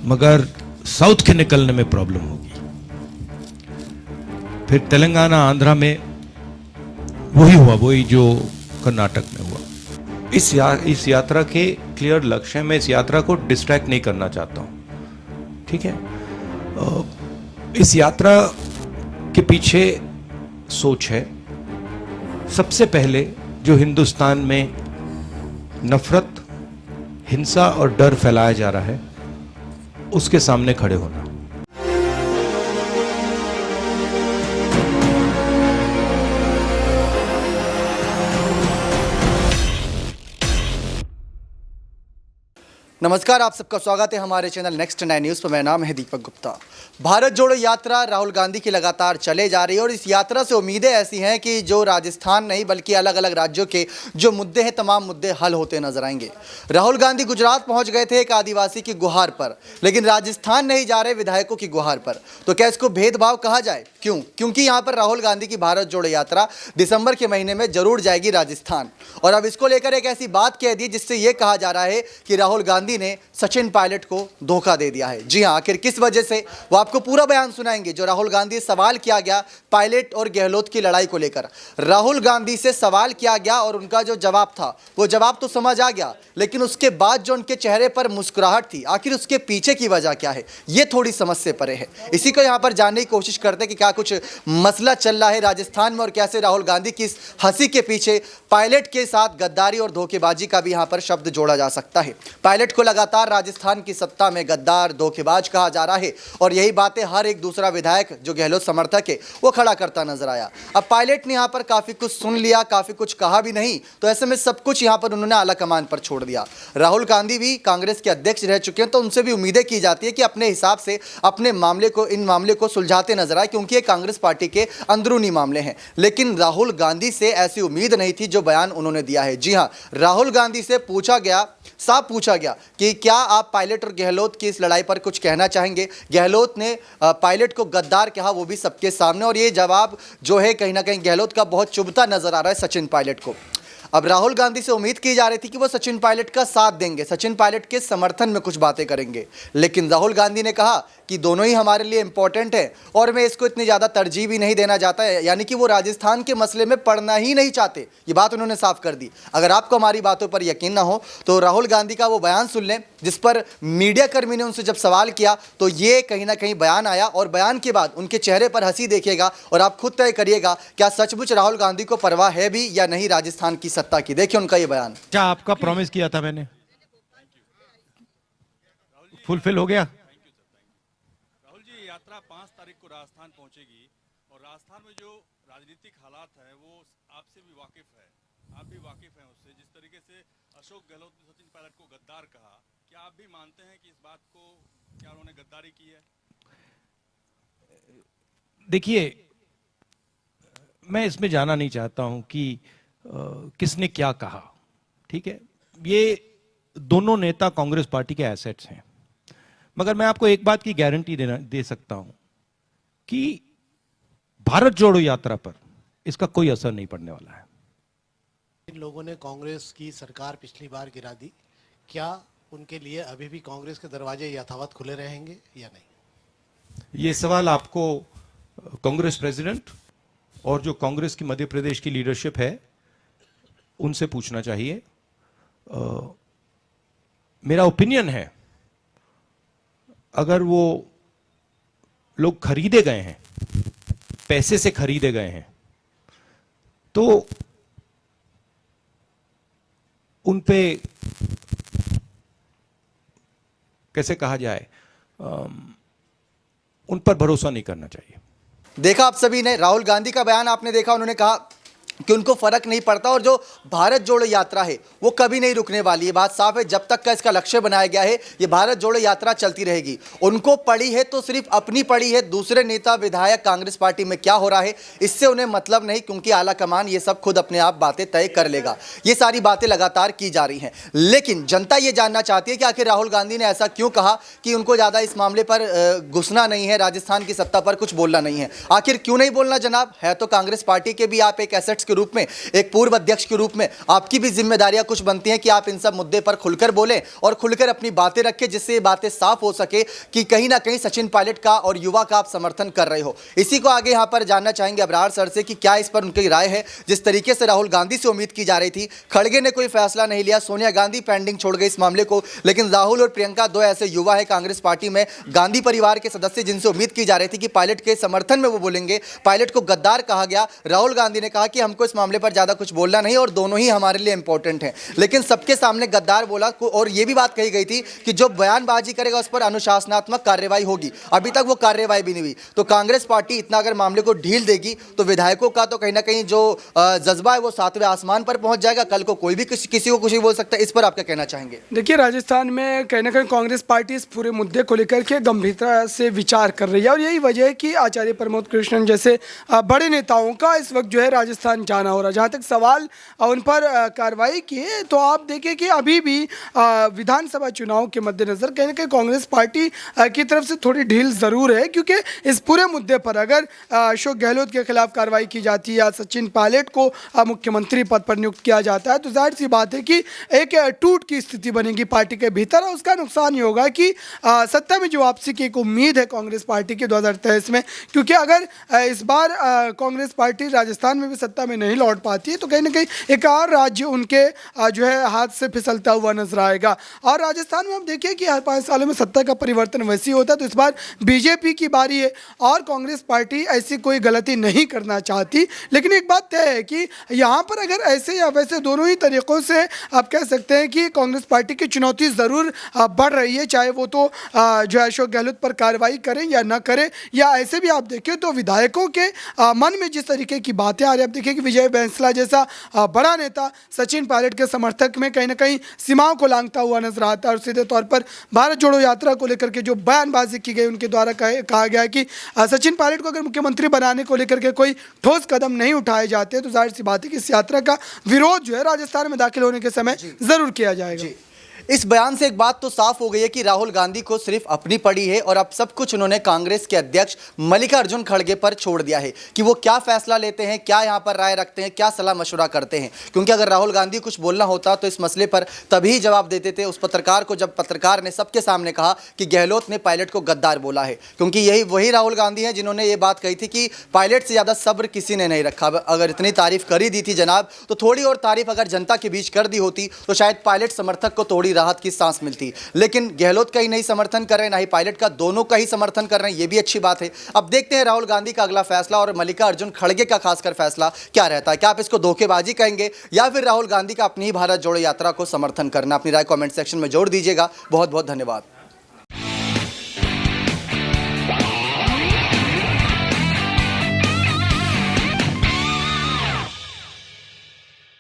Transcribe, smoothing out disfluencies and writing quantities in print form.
मगर साउथ के निकलने में प्रॉब्लम होगी। फिर तेलंगाना आंध्रा में वही जो कर्नाटक में हुआ। इस यात्रा के क्लियर लक्ष्य है। मैं इस यात्रा को डिस्ट्रैक्ट नहीं करना चाहता हूं, ठीक है। इस यात्रा के पीछे सोच है, सबसे पहले जो हिंदुस्तान में नफरत, हिंसा और डर फैलाया जा रहा है उसके सामने खड़े होना। नमस्कार, आप सबका स्वागत है हमारे चैनल नेक्स्ट 9 न्यूज़ पर। मेरा नाम है दीपक गुप्ता। भारत जोड़ो यात्रा राहुल गांधी की लगातार चले जा रही है और इस यात्रा से उम्मीदें ऐसी हैं कि जो राजस्थान नहीं बल्कि अलग अलग राज्यों के जो मुद्दे हैं तमाम मुद्दे हल होते नजर आएंगे। राहुल गांधी गुजरात पहुंच गए थे एक आदिवासी की गुहार पर, लेकिन राजस्थान नहीं जा रहे विधायकों की गुहार पर। तो क्या इसको भेदभाव कहा जाए? क्यों? क्योंकि यहाँ पर राहुल गांधी की भारत जोड़ो यात्रा दिसंबर के महीने में जरूर जाएगी राजस्थान। और अब इसको लेकर एक ऐसी बात कह दी जिससे यह कहा जा रहा है कि राहुल गांधी ने सचिन पायलट को धोखा दे दिया है। जी हां, आखिर किस वजह से, वो आपको पूरा बयान सुनाएंगे। जो राहुल गांधी सवाल किया गया पायलट और गहलोत की लड़ाई को लेकर, राहुल गांधी से सवाल किया गया और उनका जो जवाब था वो जवाब तो समझ आ गया, लेकिन उसके बाद जो उनके चेहरे पर मुस्कुराहट थी, आखिर उसके पीछे की वजह क्या है, ये थोड़ी समझ से परे है। इसी को यहां पर जानने की कोशिश करते हैं कि क्या कुछ मसला चल रहा है राजस्थान में और कैसे राहुल गांधी की इस हंसी के पीछे पायलट के साथ गद्दारी और धोखेबाजी का भी यहां पर शब्द जोड़ा जा सकता है। पायलट को लगातार राजस्थान की सत्ता में गद्दार, धोखेबाज कहा जा रहा है और यही बातें हर एक दूसरा विधायक जो गहलोत समर्थक है वो खड़ा करता नजर आया। अब पायलट ने यहां पर काफी कुछ सुन लिया, काफी कुछ कहा भी नहीं, तो ऐसे में सब कुछ यहां पर उन्होंने आला कमान पर छोड़ दिया। राहुल गांधी भी कांग्रेस के अध्यक्ष रह चुके हैं, तो उनसे भी उम्मीदें की जाती है कि अपने हिसाब से अपने इन मामले को सुलझाते नजर आए, क्योंकि ये कांग्रेस पार्टी के अंदरूनी मामले हैं। लेकिन राहुल गांधी से ऐसी उम्मीद नहीं थी जो बयान उन्होंने दिया है। जी हां, राहुल गांधी से साफ पूछा गया कि क्या आप पायलट और गहलोत की इस लड़ाई पर कुछ कहना चाहेंगे। गहलोत ने पायलट को गद्दार कहा, वो भी सबके सामने, और ये जवाब जो है कहीं ना कहीं गहलोत का बहुत चुभता नजर आ रहा है सचिन पायलट को। अब राहुल गांधी से उम्मीद की जा रही थी कि वो सचिन पायलट का साथ देंगे, सचिन पायलट के समर्थन में कुछ बातें करेंगे, लेकिन राहुल गांधी ने कहा कि दोनों ही हमारे लिए इंपॉर्टेंट है और मैं इसको इतनी ज़्यादा तरजीह भी नहीं देना चाहता है। यानी कि वो राजस्थान के मसले में पड़ना ही नहीं चाहते, ये बात उन्होंने साफ कर दी। अगर आपको हमारी बातों पर यकीन ना हो तो राहुल गांधी का वो बयान सुन लें जिस पर मीडिया कर्मी ने उनसे जब सवाल किया तो ये कहीं ना कहीं बयान आया, और बयान के बाद उनके चेहरे पर हंसी देखिएगा और आप खुद तय करिएगा क्या सचमुच राहुल गांधी को परवाह है भी या नहीं राजस्थान की सत्ता की। देखिए उनका ये बयान। क्या आपका प्रॉमिस किया था मैंने, फुलफिल हो गया? राहुल जी, यात्रा 5 तारीख को राजस्थान पहुंचेगी और राजस्थान में जो राजनीतिक हालात है वो आपसे भी वाकिफ है, आप भी वाकिफ हैं उससे। जिस तरीके से अशोक गहलोत ने सचिन पायलट को गद्दार कहा, क्या आप भी मानते हैं कि इस बात को, क्या उन्होंने गद्दारी की है? देखिए, मैं इसमें जाना नहीं चाहता हूं कि किसने क्या कहा, ठीक है। ये दोनों नेता कांग्रेस पार्टी के एसेट्स हैं, मगर मैं आपको एक बात की गारंटी दे सकता हूं कि भारत जोड़ो यात्रा पर इसका कोई असर नहीं पड़ने वाला है। इन लोगों ने कांग्रेस की सरकार पिछली बार गिरा दी, क्या उनके लिए अभी भी कांग्रेस के दरवाजे यथावत खुले रहेंगे या नहीं? ये सवाल आपको कांग्रेस प्रेसिडेंट और जो कांग्रेस की मध्य प्रदेश की लीडरशिप है उनसे पूछना चाहिए। मेरा ओपिनियन है, अगर वो लोग खरीदे गए हैं, पैसे से खरीदे गए हैं, तो उन पे कैसे कहा जाए, उन पर भरोसा नहीं करना चाहिए। देखा आप सभी ने, राहुल गांधी का बयान आपने देखा, उन्होंने कहा कि उनको फर्क नहीं पड़ता और जो भारत जोड़ो यात्रा है वो कभी नहीं रुकने वाली है। बात साफ है, जब तक का इसका लक्ष्य बनाया गया है ये भारत जोड़ो यात्रा चलती रहेगी। उनको पड़ी है तो सिर्फ अपनी पड़ी है, दूसरे नेता विधायक कांग्रेस पार्टी में क्या हो रहा है इससे उन्हें मतलब नहीं, क्योंकि आला कमान ये सब खुद अपने आप बातें तय कर लेगा। ये सारी बातें लगातार की जा रही हैं, लेकिन जनता ये जानना चाहती है कि आखिर राहुल गांधी ने ऐसा क्यों कहा कि उनको ज़्यादा इस मामले पर घुसना नहीं है, राजस्थान की सत्ता पर कुछ बोलना नहीं है। आखिर क्यों नहीं बोलना जनाब? है तो कांग्रेस पार्टी के भी आप एक एसेट्स के रूप में, एक पूर्व अध्यक्ष के रूप में आपकी भी जिम्मेदारियां कुछ बनती हैं कि आप इन सब मुद्दे पर खुलकर बोलें और खुलकर अपनी बातें रखें, जिससे ये बातें साफ हो सके कि कहीं ना कहीं सचिन पायलट का और युवा का आप समर्थन कर रहे हो। इसी को आगे यहां पर जानना चाहेंगे अबरार सर से कि क्या इस पर उनकी राय है। जिस तरीके से राहुल गांधी से उम्मीद की जा रही थी, खड़गे ने कोई फैसला नहीं लिया, सोनिया गांधी पेंडिंग छोड़ गई इस मामले को, लेकिन राहुल और प्रियंका दो ऐसे युवा है कांग्रेस पार्टी में, गांधी परिवार के सदस्य, जिनसे उम्मीद की जा रही थी कि पायलट के समर्थन में वो बोलेंगे। पायलट को गद्दार कहा गया, राहुल गांधी ने कहा कि हमको इस मामले पर ज्यादा कुछ बोलना नहीं और दोनों ही हमारे लिए इंपॉर्टेंट हैं, लेकिन सबके सामने गद्दार बोला और यह भी बात कही गई थी कि जो बयानबाजी करेगा उस पर अनुशासनात्मक कार्रवाई होगी। अभी तक वो कार्रवाई भी नहीं हुई। तो कांग्रेस पार्टी इतना अगर मामले को ढील देगी तो विधायकों का तो कहीं ना कहीं जो जज्बा है वो सातवें आसमान पर पहुंच जाएगा। कल को कोई भी किसी को कुछ भी बोल सकता है। इस पर आप क्या कहना चाहेंगे? देखिए, राजस्थान में कहीं ना कहीं कांग्रेस पार्टी इस पूरे मुद्दे को लेकर के गंभीरता से विचार कर रही है और यही वजह है कि आचार्य प्रमोद कृष्णन जैसे बड़े नेताओं का इस वक्त जो है राजस्थान जाना हो रहा है। जहाँ तक सवाल उन पर कार्रवाई की है, तो आप देखिए कि अभी भी विधानसभा चुनाव के मद्देनजर कहीं ना कहीं कांग्रेस पार्टी की तरफ से थोड़ी ढील ज़रूर है, क्योंकि इस पूरे मुद्दे पर अगर अशोक गहलोत के खिलाफ कार्रवाई की जाती है या सचिन पायलट को मुख्यमंत्री पद पर नियुक्त किया जाता है, तो जाहिर सी बात है कि एक टूट की स्थिति बनेगी पार्टी के भीतर और उसका नुकसान ये होगा कि सत्ता में जो वापसी की एक उम्मीद है कांग्रेस पार्टी की 2023 में, क्योंकि अगर इस बार कांग्रेस पार्टी राजस्थान में भी सत्ता में नहीं लौट पाती है तो कहीं ना कहीं एक और राज्य उनके जो है हाथ से फिसलता हुआ नजर आएगा। और राजस्थान में हम देखिए कि हर 5 सालों में सत्ता का परिवर्तन वैसे ही होता है, तो इस बार बीजेपी की बारी है और कांग्रेस पार्टी ऐसी कोई गलती नहीं करना चाहती। लेकिन एक बात तय है कि यहाँ पर अगर ऐसे या वैसे दोनों ही तरीक़ों से आप कह सकते हैं कि कांग्रेस पार्टी की चुनौती ज़रूर बढ़ रही है, चाहे वो तो जो है अशोक गहलोत पर कार्रवाई करें या ना करें, या ऐसे भी आप देखिए तो विधायकों के मन में जिस तरीके की बातें आ रही है। आप देखिए कि विजय बैंसला जैसा बड़ा नेता सचिन पायलट के समर्थक में कहीं ना कहीं सीमाओं को लांघता हुआ नजर आता है और सीधे तौर पर भारत जोड़ो यात्रा को लेकर के जो बयानबाजी की गई उनके द्वारा कहा गया है कि सचिन पायलट को अगर मुख्यमंत्री बनाने को लेकर के कोई ठोस कदम नहीं उठाए जाते तो जाहिर सी बात है कि इस यात्रा का विरोध जो है राजस्थान में दाखिल होने के समय जरूर किया जाएगा। इस बयान से एक बात तो साफ हो गई है कि राहुल गांधी को सिर्फ अपनी पड़ी है और अब सब कुछ उन्होंने कांग्रेस के अध्यक्ष मल्लिकार्जुन खड़गे पर छोड़ दिया है कि वो क्या फैसला लेते हैं, क्या यहां पर राय रखते हैं, क्या सलाह मशवरा करते हैं। क्योंकि अगर राहुल गांधी कुछ बोलना होता तो इस मसले पर तभी जवाब देते थे उस पत्रकार को, जब पत्रकार ने सबके सामने कहा कि गहलोत ने पायलट को गद्दार बोला है। क्योंकि यही वही राहुल गांधी हैं जिन्होंने ये बात कही थी कि पायलट से ज़्यादा सब्र किसी ने नहीं रखा। अगर इतनी तारीफ कर ही दी थी जनाब, तो थोड़ी और तारीफ अगर जनता के बीच कर दी होती तो शायद पायलट समर्थक को थोड़ी राहत की सांस मिलती। लेकिन गहलोत का ही नहीं समर्थन कर रहे हैं, ना ही पायलट का, दोनों का ही समर्थन कर रहे हैं, ये भी अच्छी बात है। अब देखते हैं राहुल गांधी का अगला फैसला और मल्लिकार्जुन खड़गे का खासकर फैसला क्या रहता है। क्या आप इसको धोखेबाजी कहेंगे या फिर राहुल गांधी का अपनी ही भारत जोड़ो यात्रा को समर्थन करना? अपनी राय कमेंट सेक्शन में जोड़ दीजिएगा। बहुत बहुत धन्यवाद।